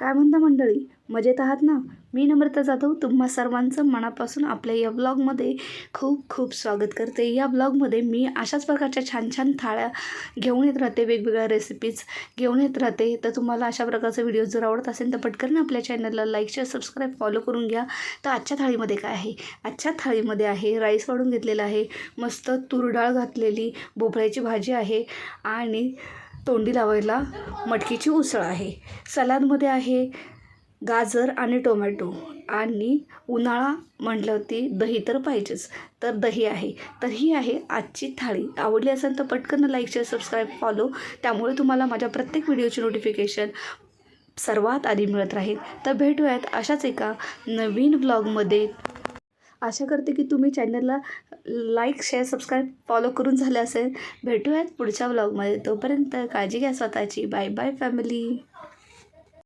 काय म्हणता मंडळी, मजेत आहात ना? मी नम्रता जाधव तुम्हा सर्वांचं मनापासून आपल्या या ब्लॉगमध्ये खूप खूप स्वागत करते. या ब्लॉगमध्ये मी अशाच प्रकारच्या छान छान थाळ्या घेऊन येत राहते, वेगवेगळ्या रेसिपीज घेऊन येत राहते. तर तुम्हाला अशा प्रकारचे व्हिडिओ जर आवडत असेल तर पटकन आपल्या चॅनलला लाईक शेअर सबस्क्राईब फॉलो करून घ्या. तर आजच्या थाळीमध्ये काय आहे? आजच्या थाळीमध्ये आहे राईस वाढून घेतलेला आहे, मस्त तूर डाळ घातलेली, भोपळ्याची भाजी आहे आणि तोंडी लावायला मटकीची उसळ आहे. सलादमध्ये आहे गाजर आणि टोमॅटो आणि उन्हाळा म्हटलं ती दही तर पाहिजेच, तर दही आहे. तर ही आहे आजची थाळी. आवडली असेल तर पटकन लाईक शेअर सबस्क्राईब फॉलो, त्यामुळे तुम्हाला माझ्या प्रत्येक व्हिडिओची नोटिफिकेशन सर्वात आधी मिळत राहील. तर भेटूयात अशाच एका नवीन व्लॉगमध्ये. आशा करते की तुम्ही चॅनलला लाईक शेअर सबस्क्राईब फॉलो करून झाले असेल. भेटूयात पुढच्या व्लॉगमध्ये. तोपर्यंत काळजी घ्या स्वतःची. Bye bye family.